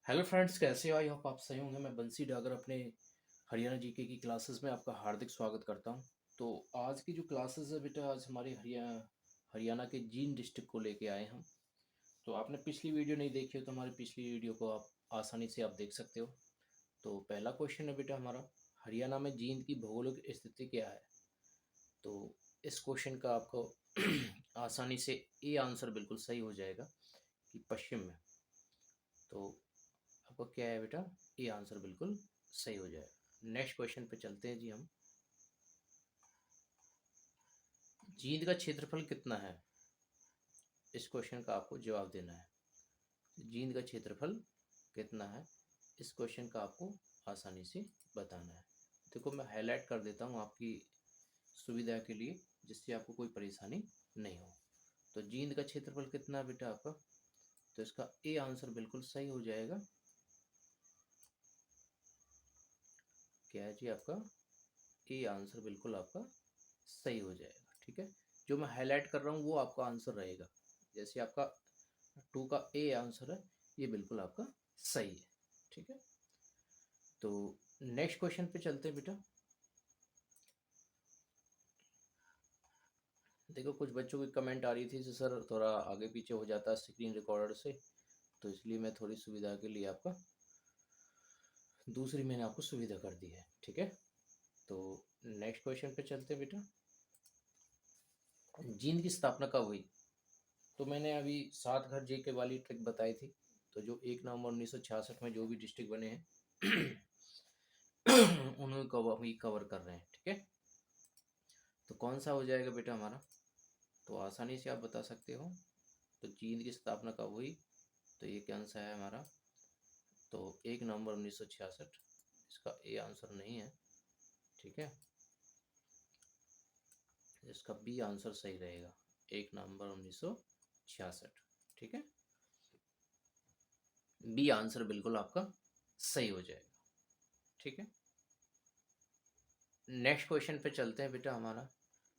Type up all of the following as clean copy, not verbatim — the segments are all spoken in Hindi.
हेलो फ्रेंड्स, कैसे हो? आई होप आप सही होंगे। मैं बंसी डागर अपने हरियाणा जीके की क्लासेस में आपका हार्दिक स्वागत करता हूं। तो आज की जो क्लासेस है बेटा, आज हमारी हरियाणा के जींद डिस्ट्रिक्ट को लेके आए हम। तो आपने पिछली वीडियो नहीं देखी हो तो हमारी पिछली वीडियो को आप आसानी से आप देख सकते हो। तो पहला क्वेश्चन है बेटा हमारा, हरियाणा में जींद की भौगोलिक स्थिति क्या है? तो इस क्वेश्चन का आपको आसानी से ए आंसर बिल्कुल सही हो जाएगा कि पश्चिम में। तो आपको क्या है बेटा, ये आंसर बिल्कुल सही हो जाएगा। नेक्स्ट क्वेश्चन पे चलते हैं जी हम। जींद का क्षेत्रफल कितना है? इस क्वेश्चन का आपको जवाब देना है। जींद का क्षेत्रफल कितना है, इस क्वेश्चन का आपको आसानी से बताना है। देखो, मैं हाईलाइट कर देता हूँ आपकी सुविधा के लिए, जिससे आपको कोई परेशानी नहीं हो। तो जींद का क्षेत्रफल कितना है बेटा आपका? तो इसका ए आंसर बिल्कुल सही हो जाएगा। क्या है जी आपका? ए आंसर बिल्कुल आपका सही हो जाएगा। ठीक है, जो मैं हाईलाइट कर रहा हूँ वो आपका आंसर रहेगा। जैसे आपका टू का ए आंसर है, ये बिल्कुल आपका सही है। ठीक है, तो नेक्स्ट क्वेश्चन पे चलते हैं बेटा। देखो, कुछ बच्चों की कमेंट आ रही थी कि सर थोड़ा आगे पीछे हो जाता है स्क्रीन रिकॉर्डर से, तो इसलिए मैं थोड़ी सुविधा के लिए आपका दूसरी मैंने आपको सुविधा कर दी है। ठीक है, तो नेक्स्ट क्वेश्चन पे चलते हैं बेटा। जींद की स्थापना कब हुई? तो मैंने अभी सात घर जेके वाली ट्रिक बताई थी। तो जो 1 नवंबर 1966 में जो भी डिस्ट्रिक्ट बने हैं उन्हें कवर कर रहे हैं। ठीक है, तो कौन सा हो जाएगा बेटा हमारा? तो आसानी से आप बता सकते हो। तो जींद की स्थापना कब हुई? तो ये क्या आंसर है हमारा? तो 1 नवंबर 1966। इसका ए आंसर नहीं है। ठीक है, इसका बी आंसर सही रहेगा, 1 नवंबर 1966। ठीक है, बी आंसर बिल्कुल आपका सही हो जाएगा। ठीक है, नेक्स्ट क्वेश्चन पे चलते हैं बेटा हमारा।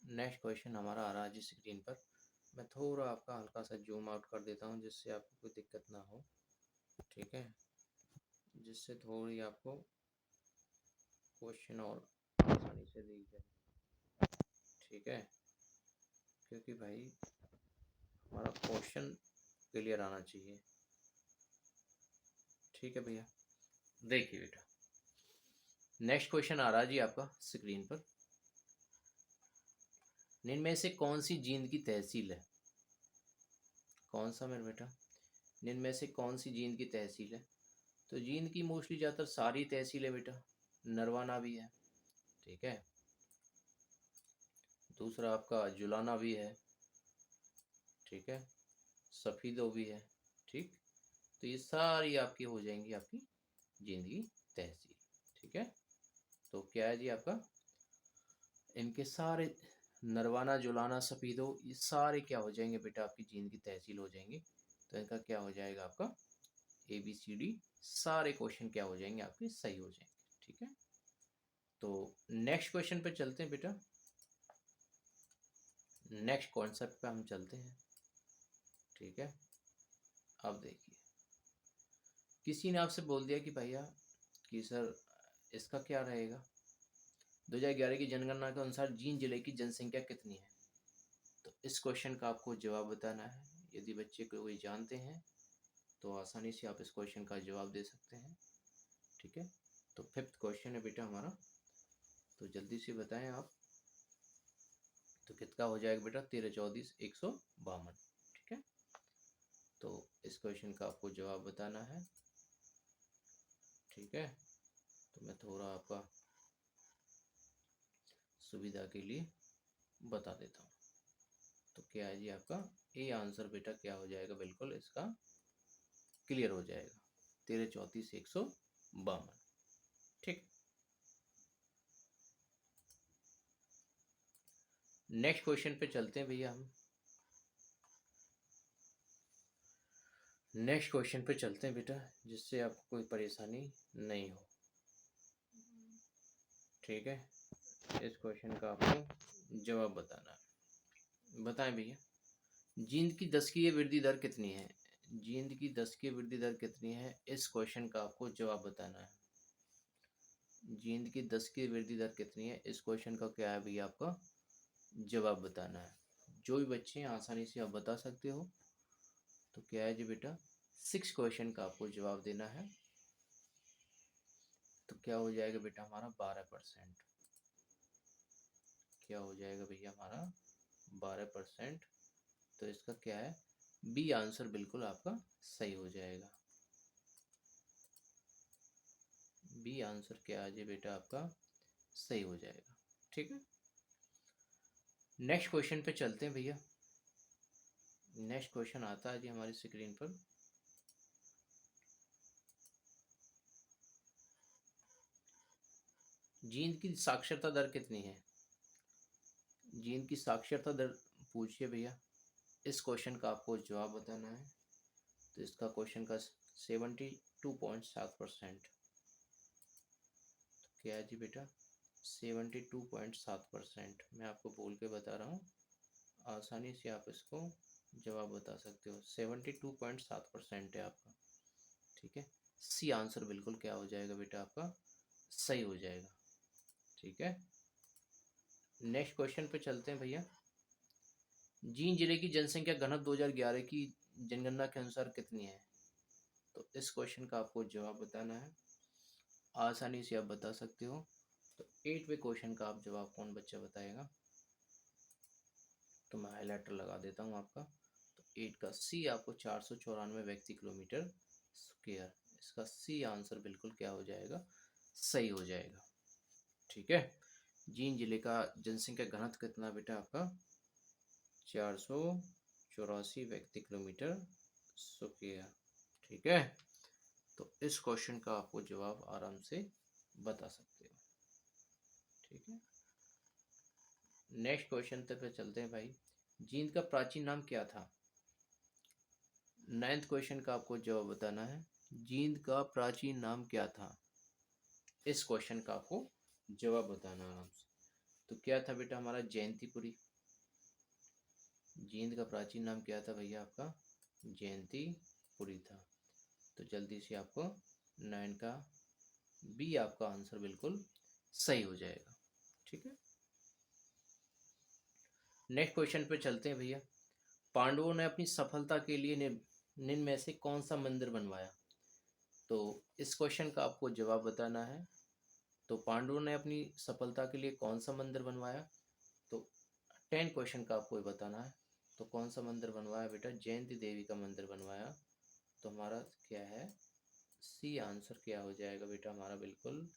नेक्स्ट क्वेश्चन हमारा आ रहा है जी स्क्रीन पर। मैं थोड़ा आपका हल्का सा जूम आउट कर देता हूँ, जिससे आपको कोई दिक्कत ना हो। ठीक है, जिससे थोड़ी आपको क्वेश्चन और आसानी से दिख जाए। ठीक है, क्योंकि भाई हमारा क्वेश्चन क्लियर आना चाहिए। ठीक है भैया, देखिए बेटा, नेक्स्ट क्वेश्चन आ रहा है जी आपका स्क्रीन पर। इनमें से कौन सी जींद की तहसील है? कौन सा मेरे बेटा, इनमें से कौन सी जींद की तहसील है? तो जींद की मोस्टली ज़्यादातर सारी तहसील है बेटा। नरवाना भी है। ठीक है, दूसरा आपका जुलाना भी है। ठीक है, सफ़ीदो भी है। ठीक, तो ये सारी आपकी हो जाएंगी आपकी जींद की तहसील। ठीक है, तो क्या है जी आपका, इनके सारे नरवाना जुलाना सफ़ीदो ये सारे क्या हो जाएंगे बेटा, आपकी जींद की तहसील हो जाएंगे। तो इनका क्या हो जाएगा आपका, ए बी सी डी सारे क्वेश्चन क्या हो जाएंगे आपके सही हो जाएंगे। ठीक है, तो नेक्स्ट क्वेश्चन पे चलते हैं बेटा। नेक्स्ट कॉन्सेप्ट पे हम चलते हैं। ठीक है, अब देखिए, किसी ने आपसे बोल दिया कि भैया कि सर इसका क्या रहेगा, 2011 की जनगणना के अनुसार जींद जिले की जनसंख्या कितनी है? तो इस क्वेश्चन का आपको जवाब बताना है। यदि बच्चे को कोई जानते हैं तो आसानी से आप इस क्वेश्चन का जवाब दे सकते हैं। ठीक है, तो फिफ्थ क्वेश्चन है बेटा हमारा, तो जल्दी से बताएं आप। तो कितना हो जाएगा बेटा, 13 14 152। ठीक है, तो इस क्वेश्चन का आपको जवाब बताना है। ठीक है, तो मैं थोड़ा आपका सुविधा के लिए बता देता हूँ। तो क्या है जी आपका ए आंसर बेटा क्या हो जाएगा, बिल्कुल इसका क्लियर हो जाएगा, 13 34 152। ठीक, नेक्स्ट क्वेश्चन पे चलते हैं भैया हम। नेक्स्ट क्वेश्चन पे चलते हैं बेटा, जिससे आपको कोई परेशानी नहीं हो। ठीक है, इस क्वेश्चन का आपको जवाब बताना है। बताएं भैया, जींद की दशकीय वृद्धि दर कितनी है? जींद की 10 की वृद्धि दर कितनी है, इस क्वेश्चन का आपको जवाब बताना है। जींद की 10 की वृद्धि दर कितनी है, इस क्वेश्चन का क्या है भैया, आपका जवाब बताना है। जो भी बच्चे हैं आसानी से आप बता सकते हो। तो क्या है जी बेटा, 6 क्वेश्चन का आपको जवाब देना है। तो क्या हो जाएगा बेटा हमारा 12%। क्या हो जाएगा भैया हमारा 12%। तो इसका क्या है, बी आंसर बिल्कुल आपका सही हो जाएगा। बी आंसर क्या है जी बेटा, आपका सही हो जाएगा। ठीक है, नेक्स्ट क्वेश्चन पे चलते हैं भैया। नेक्स्ट क्वेश्चन आता है जी हमारी स्क्रीन पर। जींद की साक्षरता दर कितनी है, जींद की साक्षरता दर पूछिए भैया, इस क्वेश्चन का आपको जवाब बताना है। तो इसका क्वेश्चन का 72.7%। क्या है जी बेटा, 72.7%। मैं आपको बोल के बता रहा हूँ, आसानी से आप इसको जवाब बता सकते हो। 72.7% है आपका। ठीक है, सी आंसर बिल्कुल क्या हो जाएगा बेटा, आपका सही हो जाएगा। ठीक है, नेक्स्ट क्वेश्चन पे चलते हैं भैया। जींद जिले की जनसंख्या घनत्व 2011 की जनगणना के अनुसार कितनी है, तो इस क्वेश्चन का आपको जवाब बताना है। आसानी से आप बता सकते हो। तो 8वें क्वेश्चन का आप जवाब कौन बच्चा बताएगा, तो मैं हाईलाइटर लगा देता हूँ आपका। तो 8 का सी आपको 494 व्यक्ति किलोमीटर स्क्वायर, इसका सी आंसर बिल्कुल क्या हो जाएगा, सही हो जाएगा। ठीक है, जींद जिले का जनसंख्या घनत्व कितना बेटा आपका, 484 व्यक्ति किलोमीटर स्क्वायर। ठीक है, तो इस क्वेश्चन का आपको जवाब आराम से बता सकते हो। ठीक है, नेक्स्ट क्वेश्चन तक पे चलते हैं भाई। जींद का प्राचीन नाम क्या था, 9th क्वेश्चन का आपको जवाब बताना है। जींद का प्राचीन नाम क्या था, इस क्वेश्चन का आपको जवाब बताना आराम से। तो क्या था बेटा हमारा, जयंतीपुरी। जींद का प्राचीन नाम क्या था भैया आपका, जयंतीपुरी था। तो जल्दी से आपको 9 का बी आपका आंसर बिल्कुल सही हो जाएगा। ठीक है, नेक्स्ट क्वेश्चन पे चलते हैं भैया। पांडवों ने अपनी सफलता के लिए निम्न में से कौन सा मंदिर बनवाया, तो इस क्वेश्चन का आपको जवाब बताना है। तो पांडवों ने अपनी सफलता के लिए कौन सा मंदिर बनवाया, तो 10 क्वेश्चन का आपको बताना है। तो कौन सा मंदिर बनवाया बेटा, जयंती देवी का मंदिर बनवाया। तो हमारा क्या है, सी आंसर क्या हो जाएगा बेटा हमारा, बिल्कुल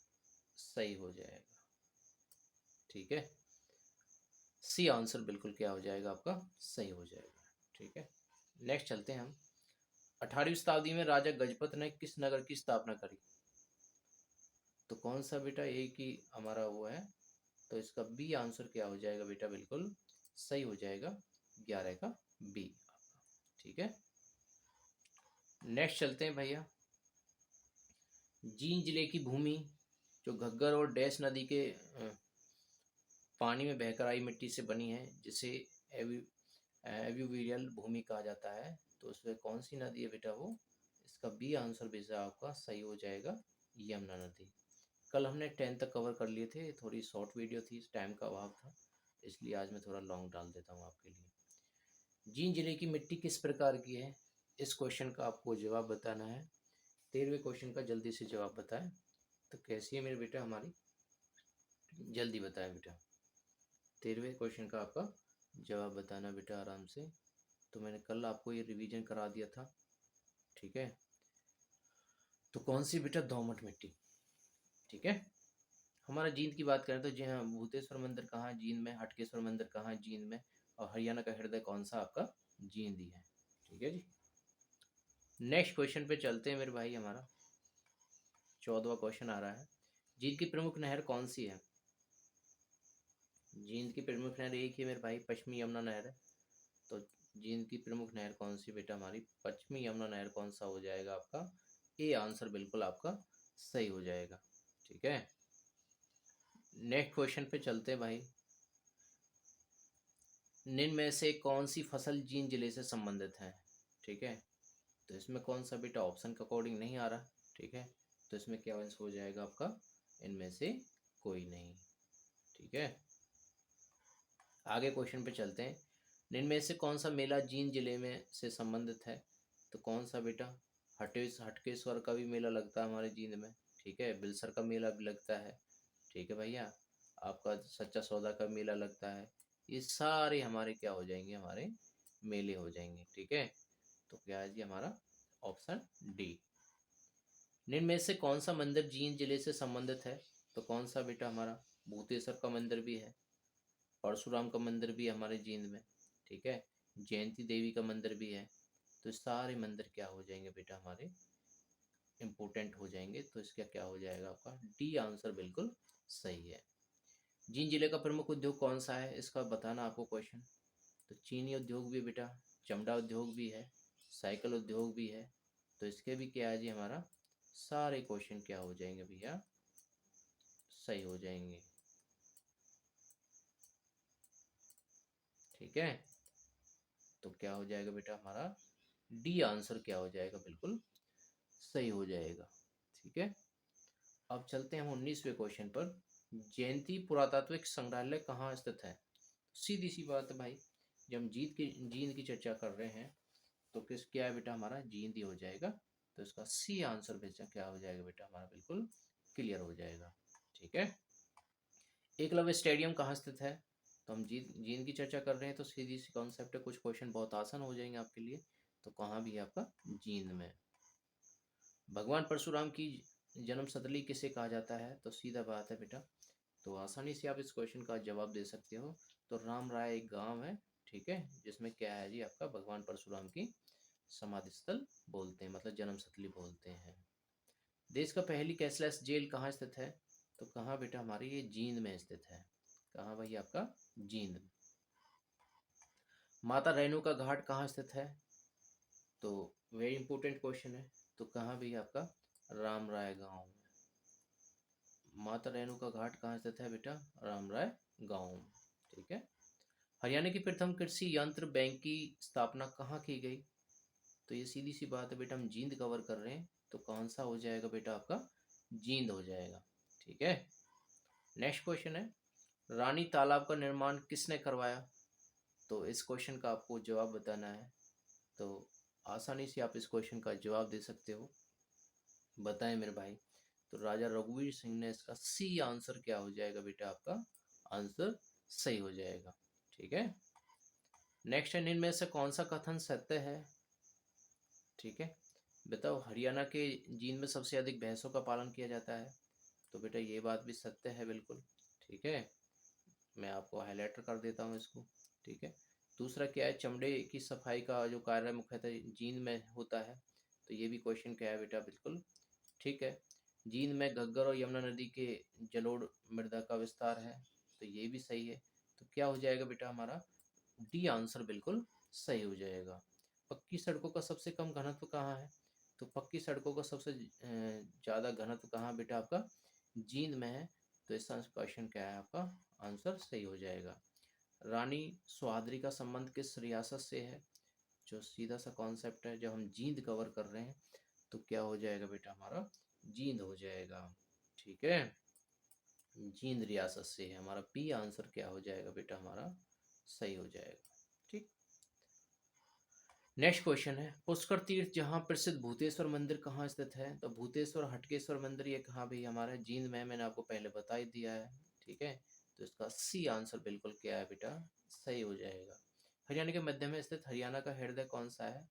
सही हो जाएगा। ठीक है, सी आंसर बिल्कुल क्या हो जाएगा, आपका सही हो जाएगा। ठीक है, नेक्स्ट चलते हैं हम। 18वीं शताब्दी में राजा गजपत ने किस नगर की स्थापना करी, तो कौन सा बेटा, एक ही हमारा वो है। तो इसका बी आंसर क्या हो जाएगा बेटा, बिल्कुल सही हो जाएगा, 11 का बी आपका। ठीक है, नेक्स्ट चलते हैं भैया। जींद जिले की भूमि जो घग्गर और डैश नदी के पानी में बहकर आई मिट्टी से बनी है, जिसे एव्यूवियल भूमि कहा जाता है। तो उसमें कौन सी नदी है बेटा, वो इसका बी आंसर बेटा आपका सही हो जाएगा, यमुना नदी। कल हमने 10 तक कवर कर लिए थे, थोड़ी शॉर्ट वीडियो थी, टाइम का अभाव था, इसलिए आज मैं थोड़ा लॉन्ग डाल देता हूँ आपके लिए। जींद जिले की मिट्टी किस प्रकार की है, इस क्वेश्चन का आपको जवाब बताना है। 13वें क्वेश्चन का जल्दी से जवाब बताएं। तो कैसी है मेरे बेटा हमारी, जल्दी बताएं बेटा। 13वें क्वेश्चन का आपका जवाब बताना बेटा आराम से। तो मैंने कल आपको ये रिवीजन करा दिया था। ठीक है, तो कौन सी बेटा, दोमट मिट्टी। ठीक है, हमारा जींद की बात करें तो जी हाँ, भूतेश्वर मंदिर कहाँ है, जींद में। हटकेश्वर मंदिर कहाँ है, जींद में। और हरियाणा का हृदय कौन सा, आपका जींद ही है। ठीक है जी, नेक्स्ट क्वेश्चन पे चलते हैं मेरे भाई। हमारा 14वां क्वेश्चन आ रहा है। जींद की प्रमुख नहर कौन सी है, जींद की प्रमुख नहर एक ही मेरे भाई, पश्चिमी यमुना नहर है। तो जींद की प्रमुख नहर कौन सी बेटा हमारी, पश्चिमी यमुना नहर कौन सा हो जाएगा आपका, ए आंसर बिल्कुल आपका सही हो जाएगा। ठीक है, नेक्स्ट क्वेश्चन पे चलते हैं भाई। निम्न में से कौन सी फसल जींद जिले से संबंधित है। ठीक है, तो इसमें कौन सा बेटा ऑप्शन के अकॉर्डिंग नहीं आ रहा, ठीक है। तो इसमें क्या आंसर हो जाएगा आपका, इनमें से कोई नहीं, ठीक है। आगे क्वेश्चन पे चलते हैं। इनमें से कौन सा मेला जींद जिले में से संबंधित है? तो कौन सा बेटा, हटकेश्वर का भी मेला लगता है हमारे जींद में, ठीक है। बिलसर का मेला भी लगता है, ठीक है भैया। आपका सच्चा सौदा का मेला लगता है। ये सारे हमारे क्या हो जाएंगे, हमारे मेले हो जाएंगे, ठीक है। तो क्या है जी हमारा ऑप्शन डी। निम्न में से कौन सा मंदिर जींद जिले से संबंधित है? तो कौन सा बेटा हमारा, भूतेश्वर का मंदिर भी है, परशुराम का मंदिर भी है हमारे जींद में, ठीक है। जयंती देवी का मंदिर भी है। तो सारे मंदिर क्या हो जाएंगे बेटा, हमारे इम्पोर्टेंट हो जाएंगे। तो इसका क्या हो जाएगा आपका डी आंसर बिल्कुल सही है। जींद जिले का प्रमुख उद्योग कौन सा है, इसका बताना आपको क्वेश्चन। तो चीनी उद्योग भी बेटा, चमड़ा उद्योग भी है, साइकिल उद्योग भी है। तो इसके भी क्या है जी हमारा, सारे क्वेश्चन क्या हो जाएंगे भैया, सही हो जाएंगे, ठीक है। तो क्या हो जाएगा बेटा हमारा डी आंसर क्या हो जाएगा, बिल्कुल सही हो जाएगा, ठीक है। अब चलते हैं हम 19वें क्वेश्चन पर। जयंती पुरातात्विक संग्रहालय कहाँ स्थित है? सीधी सी बात है भाई, जब हम जींद की चर्चा कर रहे हैं तो किस क्या है बेटा, हमारा जींद ही हो जाएगा। तो इसका सी आंसर बेटा क्या हो जाएगा बेटा, हमारा बिल्कुल क्लियर हो जाएगा, ठीक है। एकलव्य स्टेडियम कहाँ स्थित है? तो हम जींद की चर्चा कर रहे हैं तो सीधी सी कॉन्सेप्ट है, कुछ क्वेश्चन बहुत आसान हो जाएंगे आपके लिए। तो कहाँ भी है आपका, जींद में। भगवान परशुराम की जन्म स्थली किसे कहा जाता है? तो सीधा बात है बेटा, तो आसानी से आप इस क्वेश्चन का जवाब दे सकते हो। तो राम राय एक गांव है, ठीक है, जिसमें क्या है जी आपका भगवान परशुराम की समाधि स्थल बोलते हैं, मतलब जन्म स्थली बोलते हैं। देश का पहली कैशलेस जेल कहाँ स्थित है? तो कहाँ बेटा, हमारी ये जींद में स्थित है। कहाँ भाई आपका, जींद। माता रेणुका घाट कहाँ स्थित है? तो वेरी इंपॉर्टेंट क्वेश्चन है। तो कहाँ भी आपका, राम राय गांव में। माता रेणुका घाट कहाँ स्थित है बेटा, राम राय गांव में, ठीक है। हरियाणा की प्रथम कृषि यंत्र बैंक की स्थापना कहाँ की गई? तो ये सीधी सी बात है बेटा, हम जींद कवर कर रहे हैं तो कौन सा हो जाएगा बेटा आपका, जींद हो जाएगा, ठीक है। नेक्स्ट क्वेश्चन है, रानी तालाब का निर्माण किसने करवाया? तो इस क्वेश्चन का आपको जवाब बताना है। तो आसानी से आप इस क्वेश्चन का जवाब दे सकते हो, बताएं मेरे भाई। तो राजा रघुवीर सिंह ने, इसका सी आंसर क्या हो जाएगा बेटा, आपका आंसर सही हो जाएगा, ठीक है। नेक्स्ट है, इनमें से कौन सा कथन सत्य है? ठीक है, बताओ। हरियाणा के जींद में सबसे अधिक भैंसों का पालन किया जाता है। तो बेटा ये बात भी सत्य है बिल्कुल, ठीक है। मैं आपको हाईलाइटर कर देता हूँ इसको, ठीक है। दूसरा क्या है, चमड़े की सफाई का जो कार्य मुख्यतः जींद में होता है। तो ये भी क्वेश्चन क्या है बेटा, बिल्कुल ठीक है। जींद में घग्गर और यमुना नदी के जलोढ़ मृदा का विस्तार है। तो ये भी सही है। तो क्या हो जाएगा बेटा, हमारा डी आंसर बिल्कुल सही हो जाएगा। पक्की सड़कों का सबसे कम घनत्व कहाँ है? तो पक्की सड़कों का सबसे ज़्यादा घनत्व कहाँ बेटा, आपका जींद में है। तो इसका क्वेश्चन क्या है, आपका आंसर सही हो जाएगा। रानी सुहाद्री का संबंध किस रियासत से है? जो सीधा सा कॉन्सेप्ट है, जब हम जींद कवर कर रहे हैं तो क्या हो जाएगा बेटा, हमारा जींद हो जाएगा, ठीक है। जींद रियासत से है, हमारा बी आंसर क्या हो जाएगा बेटा, हमारा सही हो जाएगा, ठीक। नेक्स्ट क्वेश्चन है, पुष्कर तीर्थ जहाँ प्रसिद्ध भूतेश्वर मंदिर कहाँ स्थित है? तो भूतेश्वर हटकेश्वर मंदिर ये कहाँ भी हमारा जींद में, मैंने आपको पहले बता ही दिया है, ठीक है। तो इसका सी आंसर बिल्कुल क्या है बेटा, सही हो जाएगा। हरियाणा के मध्य में स्थित हरियाणा का हृदय कौन सा है?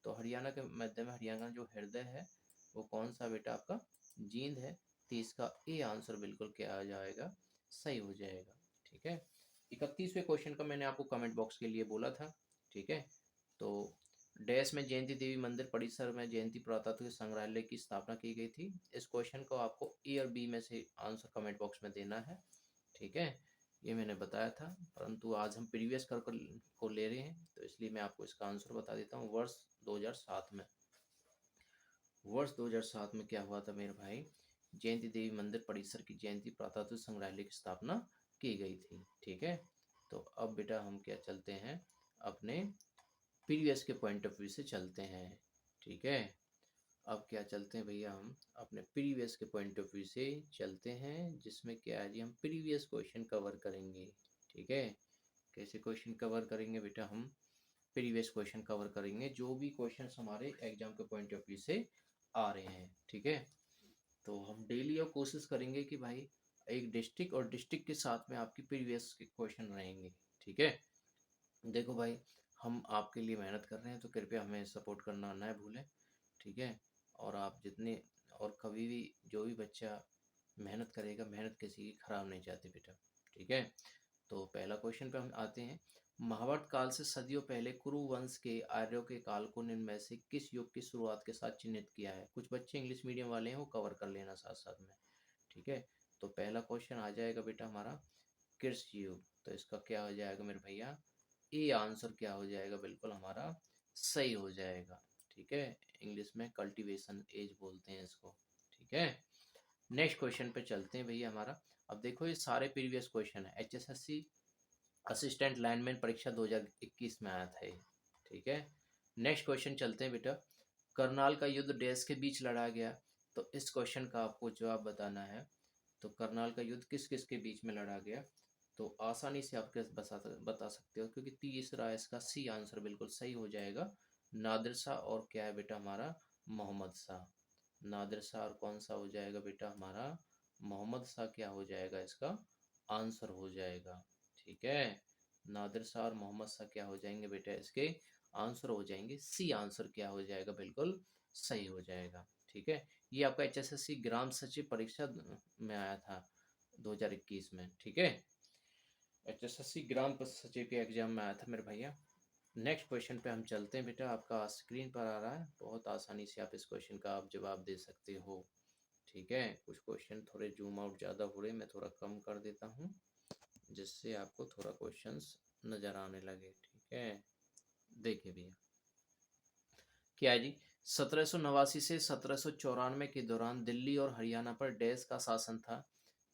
तो हरियाणा के मध्य में हरियाणा जो हृदय है वो कौन सा बेटा, आपका जींद है। तो इसका ए आंसर बिल्कुल क्या आ जाएगा, सही हो जाएगा, ठीक है। 31वें क्वेश्चन का मैंने आपको कमेंट बॉक्स के लिए बोला था, ठीक है। तो डैश में जयंती देवी मंदिर परिसर में जयंती पुरातत्व संग्रहालय की स्थापना की गई थी। इस क्वेश्चन को आपको ए और बी में से आंसर कमेंट बॉक्स में देना है, ठीक है। ये मैंने बताया था, परंतु आज हम प्रीवियस कर को ले रहे हैं तो इसलिए मैं आपको इसका आंसर बता देता हूँ। वर्ष 2007 में, वर्ष 2007 में क्या हुआ था मेरे भाई, जयंती देवी मंदिर परिसर की जयंती पुरातत्व संग्रहालय की स्थापना की गई थी, ठीक है। तो अब बेटा हम क्या चलते हैं, अपने प्रीवियस के पॉइंट ऑफ व्यू से चलते हैं। ठीक है। अब क्या चलते हैं भैया, हम अपने प्रीवियस के पॉइंट ऑफ व्यू से चलते हैं, जिसमें क्या है जी, हम प्रीवियस क्वेश्चन कवर करेंगे। ठीक है। कैसे क्वेश्चन कवर करेंगे बेटा, हम प्रीवियस क्वेश्चन कवर करेंगे, जो भी क्वेश्चंस हमारे एग्जाम के पॉइंट ऑफ व्यू से आ रहे हैं। ठीक है। तो हम डेली और कोशिश करेंगे कि भाई एक डिस्ट्रिक्ट और डिस्ट्रिक्ट के साथ में आपकी प्रीवियस के क्वेश्चन रहेंगे। ठीक है। देखो भाई, हम आपके लिए मेहनत कर रहे हैं, तो कृपया हमें सपोर्ट करना ना भूलें। ठीक है। और आप जितने, और कभी भी जो भी बच्चा मेहनत करेगा, मेहनत किसी की खराब नहीं जाती बेटा। ठीक है। तो पहला क्वेश्चन पे हम आते हैं। महाभारत काल से सदियों पहले कुरु वंश के आर्यों के काल को निम्न में से किस युग की शुरुआत के साथ चिन्हित किया है? कुछ बच्चे इंग्लिश मीडियम वाले हैं, वो कवर कर लेना साथ साथ में। ठीक है। तो पहला क्वेश्चन आ जाएगा बेटा हमारा कृषि युग। तो इसका क्या हो जाएगा मेरे भैया, ए आंसर क्या हो जाएगा, बिल्कुल हमारा सही हो जाएगा। ठीक है। इंग्लिश में कल्टीवेशन एज बोलते हैं इसको। ठीक है। नेक्स्ट क्वेश्चन पे चलते हैं भैया हमारा। अब देखो ये सारे प्रीवियस क्वेश्चन है, HSSC असिस्टेंट लाइनमैन परीक्षा 2021 में आया था ये। ठीक है। नेक्स्ट क्वेश्चन चलते हैं बेटा। करनाल का युद्ध डैश के बीच लड़ा गया? तो इस क्वेश्चन का आपको जवाब बताना है। तो करनाल का युद्ध किस किस के बीच में लड़ा गया? तो आसानी से आप कैसे बता सकते हो, क्योंकि तीसरा इसका सी आंसर बिल्कुल सही हो जाएगा, नादिर शाह और क्या है बेटा हमारा, मोहम्मद शाह। नादिर शाह और कौन सा हो जाएगा बेटा हमारा, मोहम्मद शाह क्या हो जाएगा इसका आंसर हो जाएगा। ठीक है। नादिर शाह और मोहम्मद शाह क्या हो जाएंगे बेटा, इसके आंसर हो जाएंगे, सी आंसर क्या हो जाएगा, बिल्कुल सही हो जाएगा। ठीक है। ये आपका HSSC ग्राम सचिव परीक्षा में आया था 2021 में। ठीक है। HSSC ग्राम सचिव के एग्जाम में आया था मेरे भैया। नेक्स्ट क्वेश्चन पे हम चलते हैं बेटा, आपका स्क्रीन पर आ रहा है, बहुत आसानी से आप इस क्वेश्चन का आप जवाब दे सकते हो। ठीक है। कुछ क्वेश्चन थोड़े जूम आउट ज़्यादा हो रहे, मैं थोड़ा कम कर देता हूँ, जिससे आपको थोड़ा क्वेश्चंस नज़र आने लगे। ठीक है। देखिए भैया, क्या है जी, 1789 से 1794 के दौरान दिल्ली और हरियाणा पर डैश का शासन था?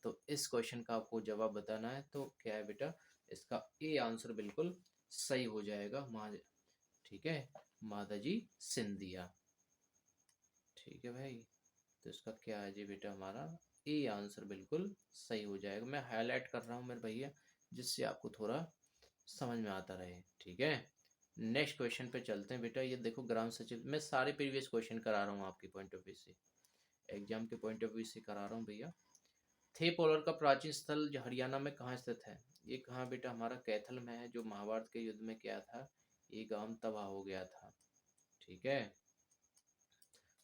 तो इस क्वेश्चन का आपको जवाब बताना है। तो क्या है बेटा, इसका ए आंसर बिल्कुल सही हो जाएगा, ठीक है, माताजी सिंधिया। ठीक है भाई। तो इसका क्या है जी बेटा हमारा ए आंसर बिल्कुल सही हो जाएगा। मैं हाईलाइट कर रहा हूँ मेरे भैया, जिससे आपको थोड़ा समझ में आता रहे। ठीक है। नेक्स्ट क्वेश्चन पे चलते हैं बेटा। ये देखो ग्राम सचिव, मैं सारे प्रीवियस क्वेश्चन करा रहा हूँ आपके पॉइंट ऑफ व्यू से, एग्जाम के पॉइंट ऑफ व्यू से करा रहा हूँ भैया। थे पोलर का प्राचीन स्थल जो हरियाणा में कहाँ स्थित है? ये कहाँ बेटा हमारा कैथल में है, जो महाभारत के युद्ध में क्या था, ये गांव तबाह हो गया था। ठीक है।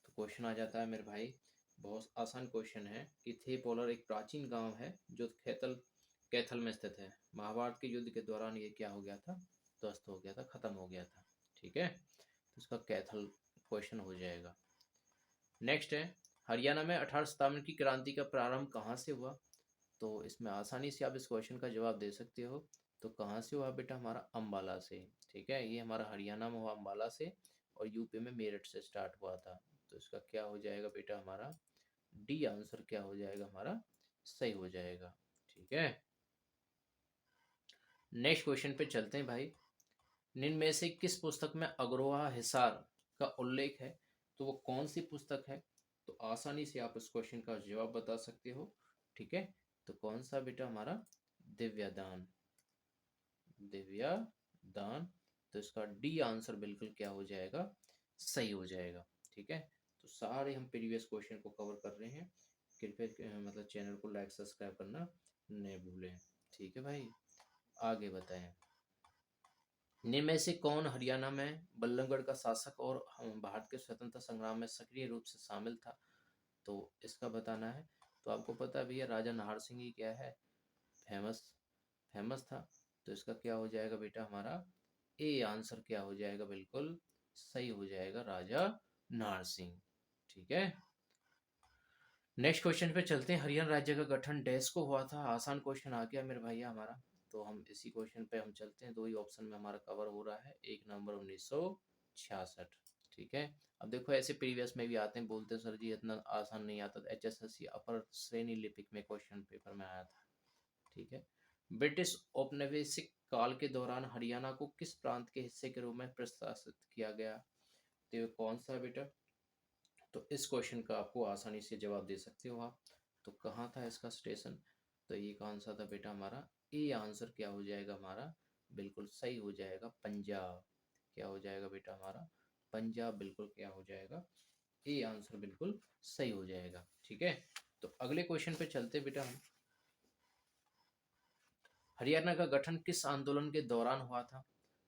तो क्वेश्चन आ जाता है मेरे भाई, बहुत आसान क्वेश्चन है कि थे पोलर एक प्राचीन गांव है जो कैथल कैथल में स्थित है। महाभारत के युद्ध के दौरान ये क्या हो गया था, ध्वस्त हो गया था, खत्म हो गया था। ठीक है। तो इसका कैथल क्वेश्चन हो जाएगा। नेक्स्ट है, हरियाणा में 1857 की क्रांति का प्रारंभ कहाँ से हुआ? तो इसमें आसानी से आप इस क्वेश्चन का जवाब दे सकते हो। तो कहाँ से हुआ बेटा, हमारा अम्बाला से। ठीक है। ये हमारा हरियाणा में हुआ अम्बाला से, और यूपी में मेरठ से स्टार्ट हुआ था। तो इसका क्या हो जाएगा बेटा हमारा, डी आंसर क्या हो जाएगा हमारा, सही हो जाएगा। ठीक है। नेक्स्ट क्वेश्चन पे चलते हैं भाई। निम्न में से किस पुस्तक में अग्रोहा हिसार का उल्लेख है? तो वो कौन सी पुस्तक है? तो आसानी से आप इस क्वेश्चन का जवाब बता सकते हो। ठीक है। तो कौन सा बेटा हमारा, दिव्यादान। दिव्यादान। तो इसका डी आंसर बिल्कुल क्या हो जाएगा, सही हो जाएगा। ठीक है। तो सारे हम प्रीवियस क्वेश्चन को कवर कर रहे हैं, कृपया मतलब चैनल को लाइक सब्सक्राइब करना नहीं भूलें। ठीक है भाई। आगे बताएं। निम्न में से कौन हरियाणा में बल्लभगढ़ का शासक और भारत के स्वतंत्रता संग्राम में सक्रिय रूप से शामिल था? तो इसका बताना है। तो आपको पता है भैया, राजा नाहर सिंह ही क्या है, फेमस फेमस था। तो इसका क्या हो जाएगा बेटा हमारा, ए आंसर क्या हो जाएगा, बिल्कुल सही हो जाएगा, राजा नाहर सिंह। ठीक है। नेक्स्ट क्वेश्चन पे चलते हैं। हरियाणा राज्य का गठन डैश को हुआ था? आसान क्वेश्चन आ गया मेरे भैया हमारा। तो हम इसी क्वेश्चन पे हम चलते हैं, दो ही ऑप्शन में हमारा कवर हो रहा है, 1 नवंबर 1966। ठीक है। अब देखो ऐसे प्रीवियस में भी आते हैं, बोलते हैं सर जी इतना आसान नहीं आता। HSSC अपर श्रेणी लिपिक में क्वेश्चन पेपर में आया था। ठीक है। ब्रिटिश औपनिवेशिक काल के दौरान हरियाणा को किस प्रांत के हिस्से के रूप में प्रशासित किया गया? तो ये कौन सा है बेटा? तो इस क्वेश्चन का आपको आसानी से जवाब दे सकते हो आप। तो कहाँ था इसका स्टेशन? तो ये कौन सा था बेटा हमारा? ए आंसर क्या हो जाएगा हमारा? बिल्कुल सही हो जाएगा पंजाब। क्या हो जाएगा बेटा हमारा? पंजाब बिल्कुल क्या हो जाएगा? ए आंसर बिल्कुल सही हो जाएगा। ठीक है, तो अगले क्वेश्चन पे चलते बेटा हम। हरियाणा का गठन किस आंदोलन के दौरान हुआ था?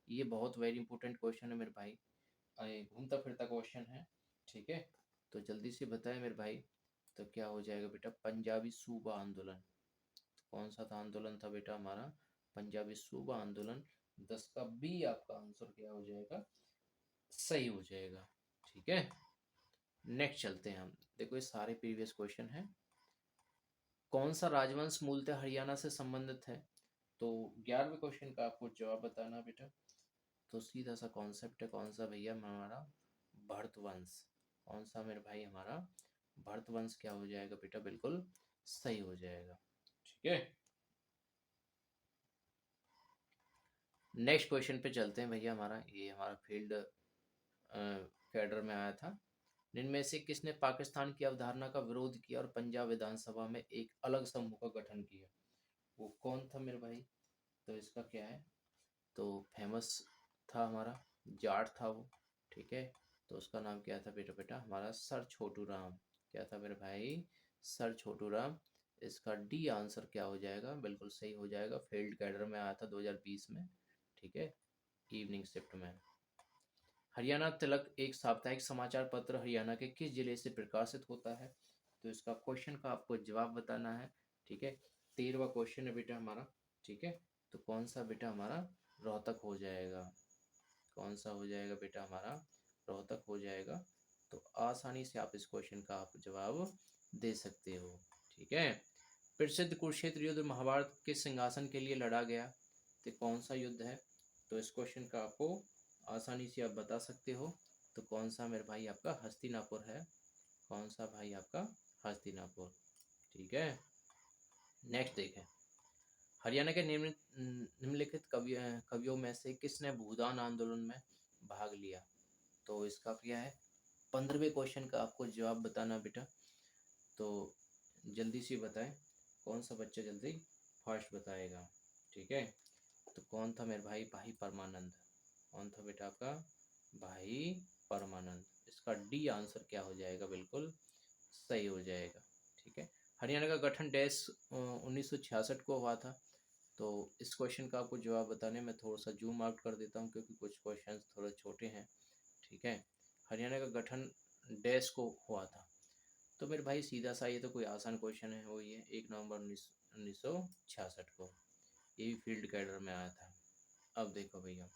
ये बहुत वेरी इंपॉर्टेंट क्वेश्चन है मेरे भाई, घूमता फिरता क्वेश्चन है। ठीक है, तो जल्दी से बताएं मेरे भाई। तो क्या हो जाएगा बेटा? पंजाबी सूबा आंदोलन। कौन सा था आंदोलन था बेटा हमारा? पंजाबी सूबा आंदोलन। 10 का बी आपका आंसर क्या हो जाएगा? सही हो जाएगा। ठीक है, नेक्स्ट चलते हैं हम। देखो ये सारे प्रीवियस क्वेश्चन हैं। कौन सा राजवंश मूलतः हरियाणा से संबंधित है? तो 11वें क्वेश्चन का आपको जवाब बताना बेटा। तो सीधा सा कॉन्सेप्ट है, कौन सा भैया हमारा? भरतवंश। कौन सा मेरे भाई हमारा? भरतवंश क्या हो जाएगा बेटा? बिल्कुल सही हो जाएगा। ठीक है, नेक्स्ट क्वेश्चन पे चलते हैं भैया। हमारा ये हमारा फील्ड कैडर में आया था। इनमें से किसने पाकिस्तान की अवधारणा का विरोध किया और पंजाब विधानसभा में एक अलग समूह का गठन किया? वो कौन था मेरे भाई? तो इसका क्या है? तो फेमस था हमारा, जाट था वो। ठीक है, तो उसका नाम क्या था बेटा? बेटा हमारा सर छोटू राम। क्या था मेरे भाई? सर छोटू राम। इसका डी आंसर क्या हो जाएगा? बिल्कुल सही हो जाएगा। फील्ड कैडर में आया था 2020 में। ठीक है, इवनिंग शिफ्ट में। हरियाणा तिलक एक साप्ताहिक समाचार पत्र हरियाणा के किस जिले से प्रकाशित होता है? तो इसका क्वेश्चन का आपको जवाब बताना है। ठीक है, 13वां क्वेश्चन है बेटा हमारा। ठीक है, तो कौन सा बेटा हमारा? रोहतक हो जाएगा। कौन सा हो जाएगा बेटा हमारा? रोहतक हो जाएगा। तो आसानी से आप इस क्वेश्चन का आप जवाब दे सकते हो। ठीक है, प्रसिद्ध कुरुक्षेत्र युद्ध महाभारत के सिंहासन के लिए लड़ा गया, तो कौन सा युद्ध है? तो इस क्वेश्चन का आपको आसानी से आप बता सकते हो। तो कौन सा मेरे भाई आपका? हस्तिनापुर है। कौन सा भाई आपका? हस्तिनापुर। ठीक है, नेक्स्ट देखें। हरियाणा के निम्नलिखित कवियों में से किसने भूदान आंदोलन में भाग लिया? तो इसका क्या है? 15वें क्वेश्चन का आपको जवाब बताना बेटा। तो जल्दी से बताएं, कौन सा बच्चा जल्दी फर्स्ट बताएगा? ठीक है, तो कौन था मेरे भाई? भाई परमानंद। कौन था बेटा आपका? भाई परमानंद। इसका डी आंसर क्या हो जाएगा? बिल्कुल सही हो जाएगा। ठीक है, हरियाणा का गठन डैश 1966 को हुआ था। तो इस क्वेश्चन का आपको जवाब बताने में थोड़ा सा जूम आउट कर देता हूँ क्योंकि कुछ क्वेश्चन थोड़े छोटे हैं। ठीक है, हरियाणा का गठन डैश को हुआ था। तो मेरे भाई सीधा सा, ये तो कोई आसान क्वेश्चन है, वो ये 1 नवंबर 1966 को। ये भी फील्ड कैडर में आया था। अब देखो भैया,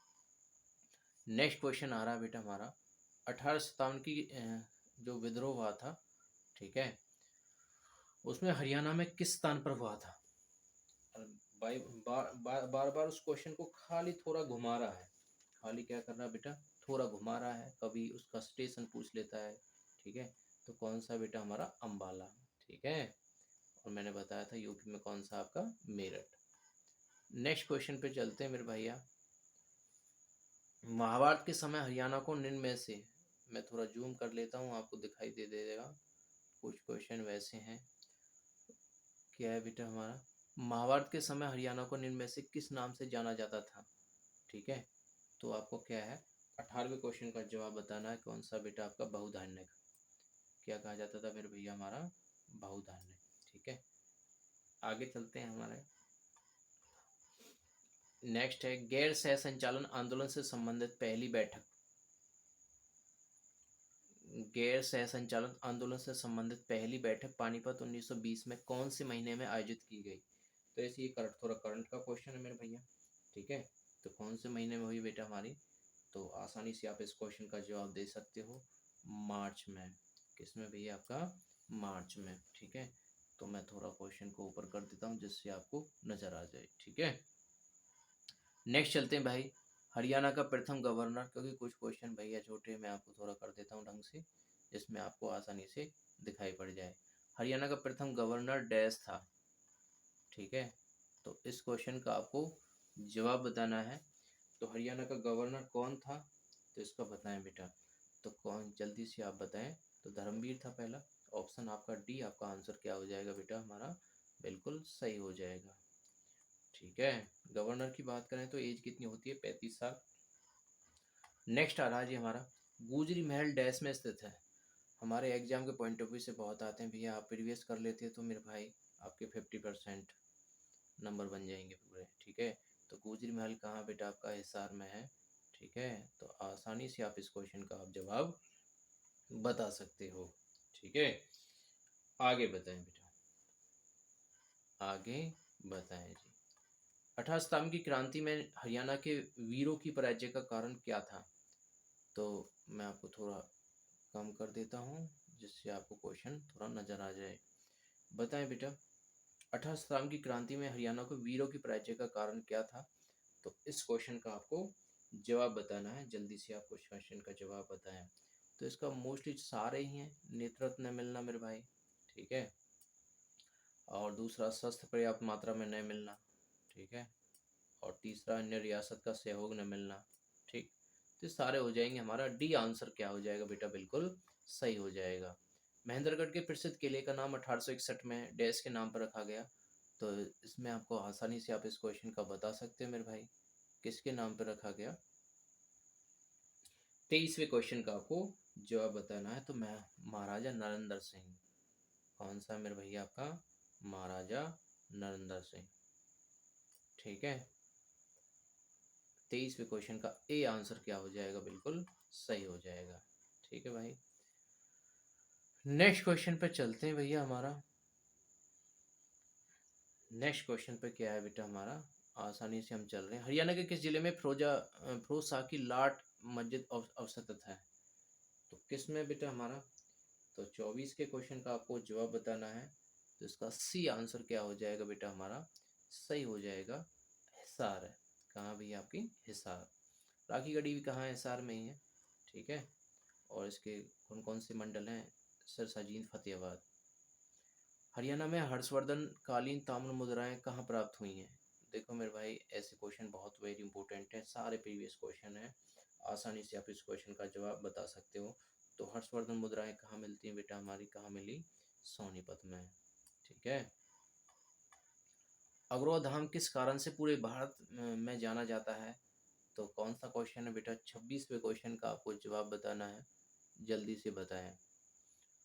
नेक्स्ट क्वेश्चन आ रहा है बेटा हमारा। 1857 की जो विद्रोह हुआ था, ठीक है, उसमें हरियाणा में किस स्थान पर हुआ था? भाई बार बार उस क्वेश्चन को खाली थोड़ा घुमा रहा है। खाली क्या कर रहा है बेटा? थोड़ा घुमा रहा है, कभी उसका स्टेशन पूछ लेता है। ठीक है, तो कौन सा बेटा हमारा? अंबाला। ठीक है, और मैंने बताया था यूपी में कौन सा आपका? मेरठ। नेक्स्ट क्वेश्चन पे चलते हैं मेरे भैया। महाभारत के समय हरियाणा को निम्न में से, मैं थोड़ा जूम कर लेता हूँ, आपको दिखाई दे देगा। कुछ क्वेश्चन वैसे हैं। क्या है बेटा हमारा? महाभारत के समय हरियाणा को निम्न में से किस नाम से जाना जाता था? ठीक है, तो आपको क्या है? 18वें क्वेश्चन का जवाब बताना है। कौन सा बेटा आपका? बहुधान्य। क्या कहा जाता था मेरे भैया हमारा? बहुधान्य। ठीक है, आगे चलते हैं हमारे। नेक्स्ट है, गैर सह संचालन आंदोलन से संबंधित पहली बैठक। गैर सह संचालन आंदोलन से संबंधित पहली बैठक पानीपत 1920 में कौन से महीने में आयोजित की गई? तो ऐसे ये करंट, थोड़ा करंट का क्वेश्चन है मेरे भैया। ठीक है, तो कौन से महीने में हुई बेटा हमारी? तो आसानी से आप इस क्वेश्चन का जवाब दे सकते हो, मार्च में। किसमें भैया? आपका मार्च में। ठीक है, तो मैं थोड़ा क्वेश्चन को ऊपर कर देता हूँ जिससे आपको नजर आ जाए। ठीक है, नेक्स्ट चलते हैं भाई। हरियाणा का प्रथम गवर्नर, क्योंकि कुछ क्वेश्चन भैया छोटे, मैं आपको थोड़ा कर देता हूँ ढंग से जिसमें आपको आसानी से दिखाई पड़ जाए। हरियाणा का प्रथम गवर्नर डैश था। ठीक है, तो इस क्वेश्चन का आपको जवाब बताना है। तो हरियाणा का गवर्नर कौन था? तो इसका बताएं बेटा। तो कौन, जल्दी से आप बताएं। तो धर्मवीर था पहला। ऑप्शन आपका डी, आपका आंसर क्या हो जाएगा बेटा हमारा, बिल्कुल सही हो जाएगा। ठीक है। गवर्नर की बात करें तो एज कितनी होती है, 35 साल। नेक्स्ट आ रहा है जी हमारा, गुजरी महल डैश में स्थित है। हमारे एग्जाम के पॉइंट ऑफ व्यू से बहुत आते हैं भैया, आप प्रीवियस कर लेते तो मेरे भाई आपके 50% नंबर बन जाएंगे पूरे। ठीक है। तो गुजरी महल कहाँ बेटा, आपका हिसार में है। ठीक है। तो आसानी से आप इस क्वेश्चन का आप जवाब बता सकते हो। ठीक है। आगे बताएं बेटा, आगे बताएं जी। 18 सितंबर की क्रांति में हरियाणा के वीरों की पराजय का कारण क्या था। तो मैं आपको थोड़ा कम कर देता हूँ जिससे आपको क्वेश्चन थोड़ा नज़र आ जाए। बताएं बेटा, 18 सितंबर की क्रांति में हरियाणा को वीरों की पराजय का कारण क्या था। तो इस क्वेश्चन का आपको जवाब बताना है, जल्दी से आपको इस क्वेश्चन का जवाब बताएं। तो इसका मोस्टली सारे ही हैं, नेतृत्व न मिलना मेरे भाई। ठीक है। और दूसरा, शस्त्र पर्याप्त मात्रा में न मिलना। ठीक है। और तीसरा, अन्य रियासत का सहयोग न मिलना। ठीक। तो सारे हो जाएंगे, हमारा डी आंसर क्या हो जाएगा बेटा, बिल्कुल सही हो जाएगा। महेंद्रगढ़ के प्रसिद्ध किले का नाम 1861 में डैश के नाम पर रखा गया। तो इसमें आपको आसानी से आप इस क्वेश्चन का बता सकते हैं मेरे भाई, किसके नाम पर रखा गया। 23वें क्वेश्चन का आपको जवाब बताना है। तो मैं महाराजा नरेंद्र सिंह, कौन सा मेरे भैया आपका, महाराजा नरेंद्र सिंह। ठीक है। 23वें क्वेश्चन का ए आंसर क्या हो जाएगा, बिल्कुल सही हो जाएगा। ठीक है भाई। नेक्स्ट क्वेश्चन पे चलते हैं भैया हमारा। नेक्स्ट क्वेश्चन पे क्या है बेटा हमारा, आसानी से हम चल रहे हैं। हरियाणा के किस जिले में फिरोज शाह की लाट मस्जिद अवस्थित है। तो किस में बेटा हमारा, तो 24 के क्वेश्चन का आपको जवाब बताना है। तो इसका सी आंसर क्या हो जाएगा बेटा हमारा, सही हो जाएगा, हिसार है। कहाँ भैया, आपकी हिसार। राखी गढ़ी भी कहाँ है, हिसार में ही है। ठीक है। और इसके कौन कौन से मंडल हैं, सिरसा, जींद, फतेहाबाद। हरियाणा में हर्षवर्धन कालीन ताम्र मुद्राएं कहाँ प्राप्त हुई हैं। देखो मेरे भाई, ऐसे क्वेश्चन बहुत वेरी इंपॉर्टेंट हैं, सारे प्रीवियस क्वेश्चन हैं, आसानी से आप इस क्वेश्चन का जवाब बता सकते हो। तो हर्षवर्धन मुद्राएं कहाँ मिलती हैं बेटा हमारी, कहाँ मिली, सोनीपत में। ठीक है। अग्रवा धाम किस कारण से पूरे भारत में जाना जाता है। तो कौन सा क्वेश्चन है बेटा, 26वें क्वेश्चन का आपको जवाब बताना है, जल्दी से बताएं।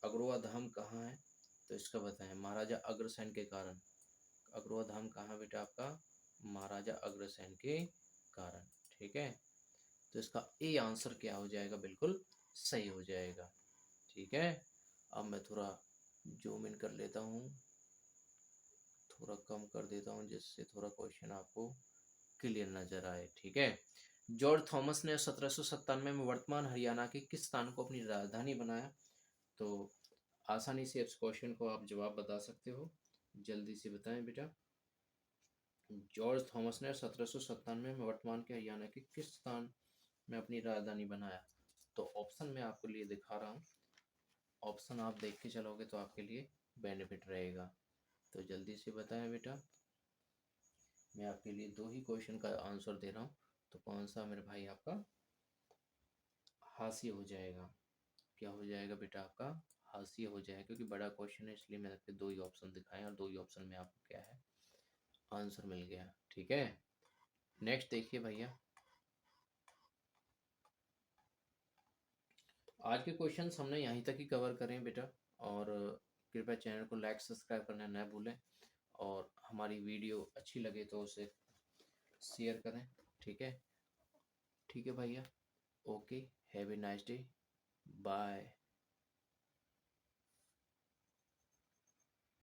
अग्रवा धाम कहाँ है, तो इसका बताएं, महाराजा अग्रसेन के कारण। अग्रवा धाम कहाँ बेटा आपका, महाराजा अग्रसेन के कारण। ठीक है। तो इसका ए आंसर क्या हो जाएगा, बिल्कुल सही हो जाएगा। ठीक है। अब मैं थोड़ा जूम इन कर लेता हूँ, थोड़ा कम कर देता हूँ जिससे थोड़ा क्वेश्चन आपको क्लियर नजर आए। ठीक है। जॉर्ज थॉमस ने 1797 में वर्तमान हरियाणा के किस स्थान को अपनी राजधानी बनाया। तो आसानी से इस क्वेश्चन को आप जवाब बता सकते हो, जल्दी से बताएं बेटा। जॉर्ज थॉमस ने 1797 में वर्तमान के हरियाणा के किस स्थान में अपनी राजधानी बनाया। तो ऑप्शन में आपको लिए दिखा रहा हूँ, ऑप्शन आप देख के चलोगे तो आपके लिए बेनिफिट रहेगा। तो जल्दी से बताएं बेटा, मैं आपके लिए दो ही क्वेश्चन का आंसर दे रहा हूँ। तो कौन सा मेरे भाई आपका हासिल हो जाएगा, क्या हो जाएगा बेटा आपका, हासिल हो जाएगा, क्योंकि बड़ा क्वेश्चन है इसलिए मैंने आपके दो ही ऑप्शन दिखाए और दो ही ऑप्शन में आपको क्या है, आंसर मिल गया। ठीक है। नेक्स्ट देखिए भैया, आज के क्वेश्चंस हमने यहीं तक ही कवर करें बेटा। और कृपया चैनल को लाइक सब्सक्राइब करना न भूलें, और हमारी वीडियो अच्छी लगे तो उसे शेयर करें। ठीक है। ठीक है भैया, okay, have a nice day, bye.